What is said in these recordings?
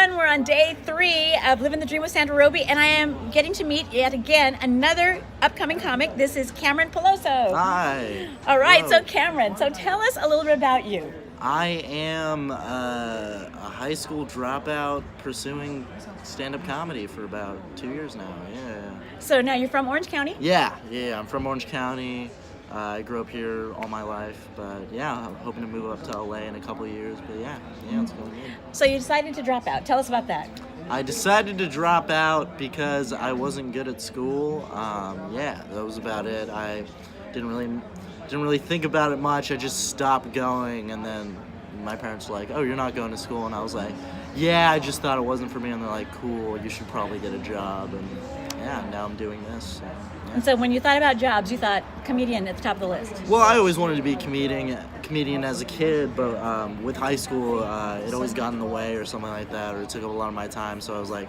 everyone. We're on day 3 of Living the Dream with Sandra Robbie, and I am getting to meet yet again another upcoming comic. This is Cameron Peloso. Hi. All right, Hello. so Cameron, tell us a little bit about you. I am a high school dropout pursuing stand-up comedy for about 2 years now. Yeah. So now you're from Orange County? Yeah. I'm from Orange County. I grew up here all my life, but yeah, I'm hoping to move up to LA in a couple of years. But yeah, it's going good. So you decided to drop out. Tell us about that. I decided to drop out because I wasn't good at school. That was about it. I didn't really think about it much. I just stopped going, and then my parents were like, "Oh, you're not going to school," and I was like, "Yeah, I just thought it wasn't for me." And they're like, "Cool, you should probably get a job." And yeah, now I'm doing this. So, yeah. And so when you thought about jobs, you thought comedian at the top of the list. Well, I always wanted to be a comedian as a kid, but with high school, it always got in the way or something like that, or it took up a lot of my time. So I was like,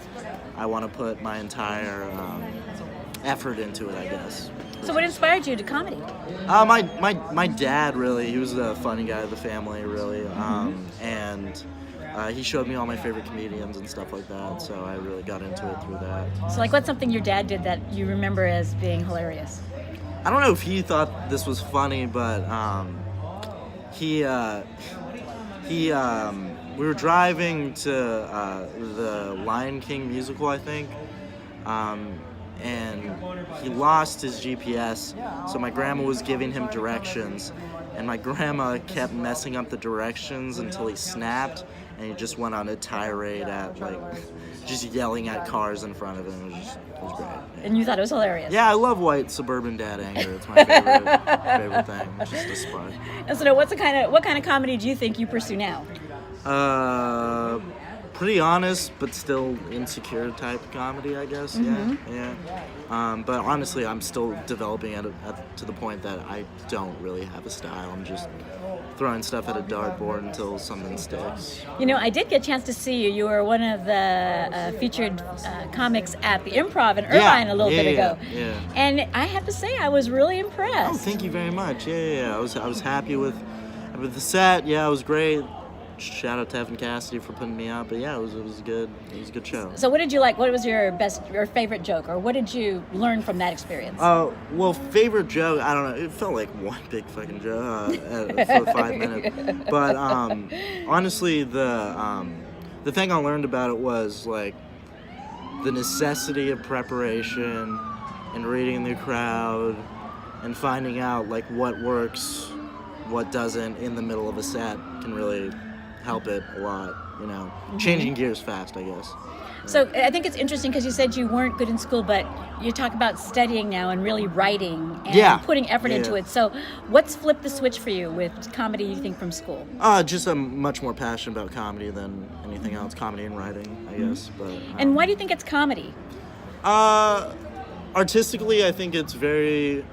I want to put my entire effort into it, I guess. So what inspired you to comedy? My dad, really. He was the funny guy of the family, really. And he showed me all my favorite comedians and stuff like that, so I really got into it through that. So what's something your dad did that you remember as being hilarious? I don't know if he thought this was funny, but we were driving to the Lion King musical, I think, and he lost his GPS, so my grandma was giving him directions, and my grandma kept messing up the directions until he snapped, and he just went on a tirade at, just yelling at cars in front of him. It was great. Yeah. And you thought it was hilarious? Yeah, I love white suburban dad anger. It's my favorite thing. It's just a spark. And so what kind of comedy do you think you pursue now? Pretty honest, but still insecure type comedy, I guess. Mm-hmm. Yeah. But honestly, I'm still developing to the point that I don't really have a style. I'm just throwing stuff at a dartboard until something sticks. You know, I did get a chance to see you. You were one of the featured comics at the Improv in Irvine a little bit ago. Yeah. And I have to say, I was really impressed. Oh, thank you very much. Yeah. I was happy with the set. Yeah, it was great. Shout out to Evan Cassidy for putting me out, but yeah, it was a good show. So what did you like? What was your favorite joke, or what did you learn from that experience? Well, favorite joke, I don't know. It felt like one big fucking joke for 5 minutes. But honestly, the thing I learned about it was like the necessity of preparation and reading the crowd and finding out like what works, what doesn't in the middle of a set can really help it a lot, changing gears fast, I guess. So I think it's interesting because you said you weren't good in school, but you talk about studying now and really writing and putting effort into it. So what's flipped the switch for you with comedy, you think, from school? Just I'm much more passionate about comedy than anything else, comedy and writing, I guess. But and why do you think it's comedy? Artistically, I think it's very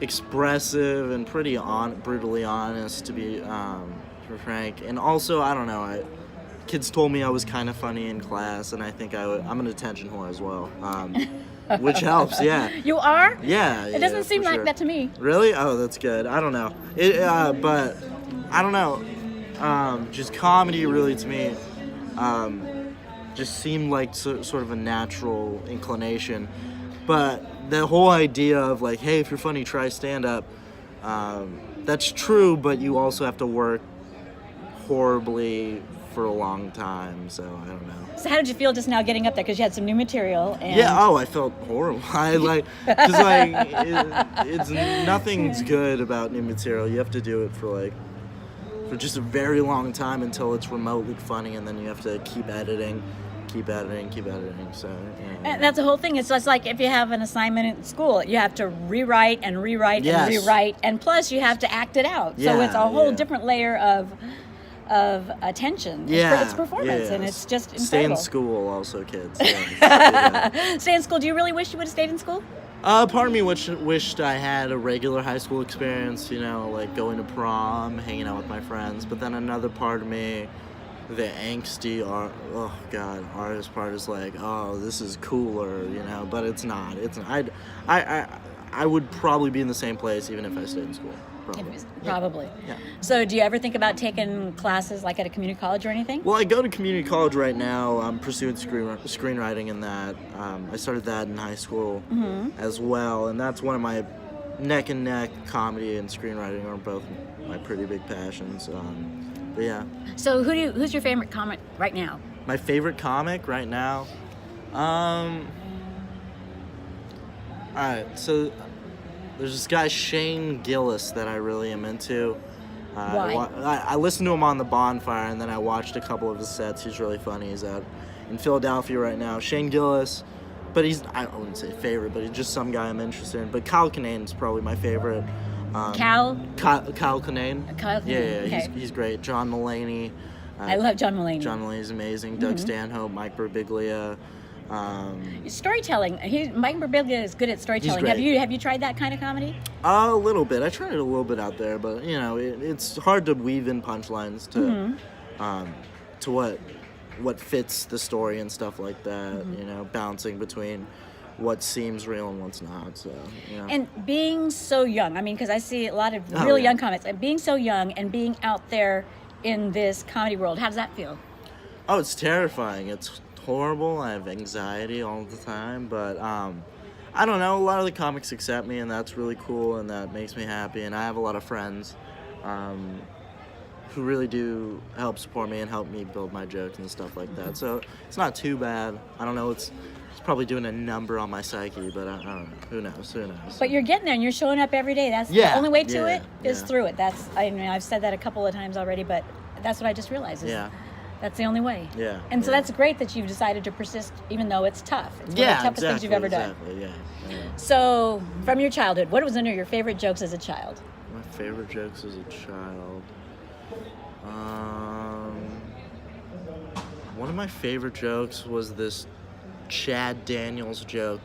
expressive and pretty brutally honest, to be for frank. And also, I don't know, kids told me I was kind of funny in class, and I think I'm an attention whore as well, which helps. Yeah. You are? Yeah. It doesn't seem like sure. that to me. Really? Oh, that's good. I don't know. But I don't know. Just comedy really to me just seemed like sort of a natural inclination. But the whole idea of like, hey, if you're funny, try stand-up, that's true, but you also have to work horribly for a long time, so I don't know. So how did you feel just now getting up there? Because you had some new material. And I felt horrible. It's nothing's good about new material. You have to do it for just a very long time until it's remotely funny, and then you have to keep editing. So and that's the whole thing. It's just like if you have an assignment in school, you have to rewrite and rewrite and rewrite, and plus you have to act it out. So it's a whole different layer of attention. It's performance, and it's just incredible. Stay in school, also, kids. Stay in school. Do you really wish you would have stayed in school? Part of me wished I had a regular high school experience, like going to prom, hanging out with my friends. But then another part of me, the angsty artist part is like, oh, this is cooler, but it's not. I would probably be in the same place even if I stayed in school. Probably. Yeah. So do you ever think about taking classes like at a community college or anything? Well, I go to community college right now. I'm pursuing screenwriting in that. I started that in high school as well, and that's one of my neck and neck. Comedy and screenwriting are both my pretty big passions. But yeah. So who's your favorite comic right now? My favorite comic right now? Alright, so there's this guy Shane Gillis that I really am into. Why? I listened to him on The Bonfire, and then I watched a couple of his sets. He's really funny. He's out in Philadelphia right now. Shane Gillis, but I wouldn't say favorite, but he's just some guy I'm interested in. But Kyle Kinane is probably my favorite. Kyle Kinane. Kyle Kinane, Yeah, okay. he's great. John Mulaney. I love John Mulaney. John Mulaney's amazing. Doug Stanhope, Mike Birbiglia. Storytelling. Mike Birbiglia is good at storytelling. He's great. Have you tried that kind of comedy? A little bit. I tried it a little bit out there, but it's hard to weave in punchlines to what fits the story and stuff like that. Balancing between what seems real and what's not. So And being so young, because I see a lot of really young comics, and being so young and being out there in this comedy world, how does that feel? Oh, it's terrifying. It's horrible. I have anxiety all the time, but I don't know. A lot of the comics accept me, and that's really cool, and that makes me happy. And I have a lot of friends who really do help support me and help me build my jokes and stuff like that. So it's not too bad. I don't know. It's probably doing a number on my psyche, but I don't know. Who knows? But you're getting there, and you're showing up every day. That's the only way to it is through it. I've said that a couple of times already, but that's what I just realized. That's the only way. Yeah. And so that's great that you've decided to persist, even though it's tough. It's one of the toughest things you've ever done. Yeah. So, from your childhood, what was one of your favorite jokes as a child? My favorite jokes as a child. One of my favorite jokes was this Chad Daniels joke.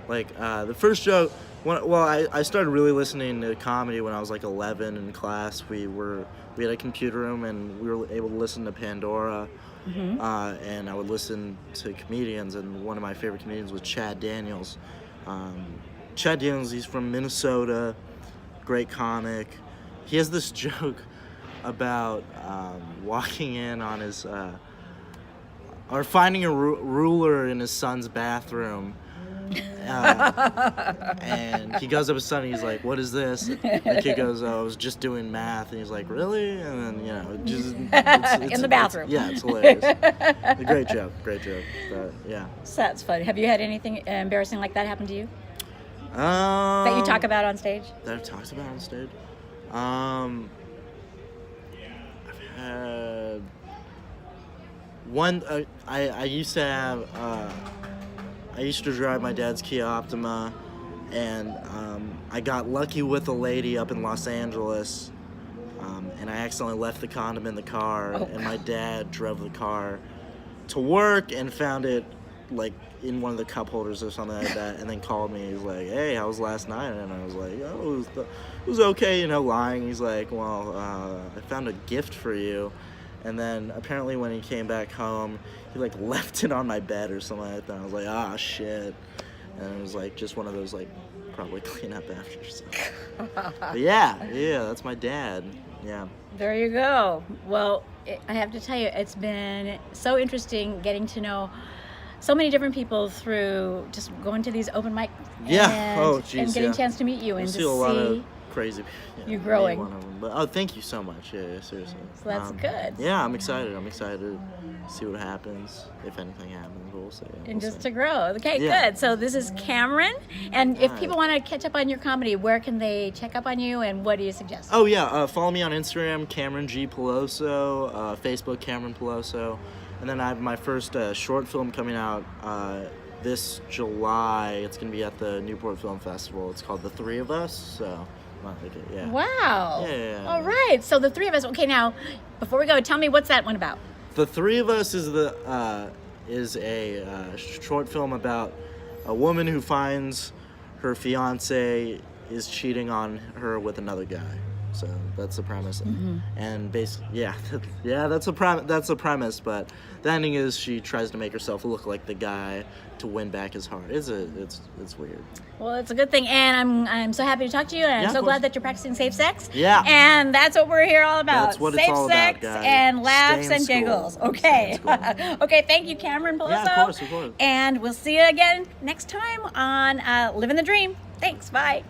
The first joke. I started really listening to comedy when I was 11 in class. We had a computer room, and we were able to listen to Pandora, and I would listen to comedians, and one of my favorite comedians was Chad Daniels. Chad Daniels, he's from Minnesota, great comic. He has this joke about walking in on his, or finding a ruler in his son's bathroom. And he goes up to his son and he's like, "What is this?" And the kid goes, "Oh, I was just doing math." And he's like, "Really?" And then it's in the bathroom. It's hilarious. A great joke. But, yeah. So that's funny. Have you had anything embarrassing like that happen to you? That you talk about on stage? That I've talked about on stage. I've had one. I used to have. I used to drive my dad's Kia Optima, and I got lucky with a lady up in Los Angeles, and I accidentally left the condom in the car, and my dad drove the car to work and found it in one of the cup holders or something like that, and then called me. He's like, "Hey, how was last night?" And I was like, "Oh, it was okay," lying. He's like, "Well, I found a gift for you." And then apparently when he came back home, he left it on my bed or something like that. I was like, "Ah, shit." And it was just one of those probably clean up after yourself. But yeah, that's my dad. Yeah. There you go. Well, I have to tell you, it's been so interesting getting to know so many different people through just going to these open mic and getting a chance to meet you and to see a lot of crazy you growing. One of them. But thank you so much. Yeah, seriously. So that's good. Yeah, I'm excited to see what happens, if anything happens. We'll see. And just to grow. Okay, good. So this is Cameron, and if people want to catch up on your comedy, where can they check up on you, and what do you suggest? Oh yeah, follow me on Instagram, Cameron G Peloso, Facebook Cameron Peloso, and then I have my first short film coming out this July. It's going to be at the Newport Film Festival. It's called The Three of Us. So. Yeah. Wow. Yeah. All right. So The Three of Us. Okay, now before we go, tell me what's that one about? The Three of Us is a short film about a woman who finds her fiance is cheating on her with another guy. So that's the premise. Mm-hmm. And basically, that's a premise. But the ending is she tries to make herself look like the guy to win back his heart. It's weird. Well, it's a good thing, and I'm so happy to talk to you, and I'm so glad that you're practicing safe sex. Yeah. And that's what we're here all about. That's what safe it's all sex about, guys. and laughs Stay in and school. giggles. Okay. Okay, thank you, Cameron Peloso. Yeah, of course. And we'll see you again next time on Living the Dream. Thanks. Bye.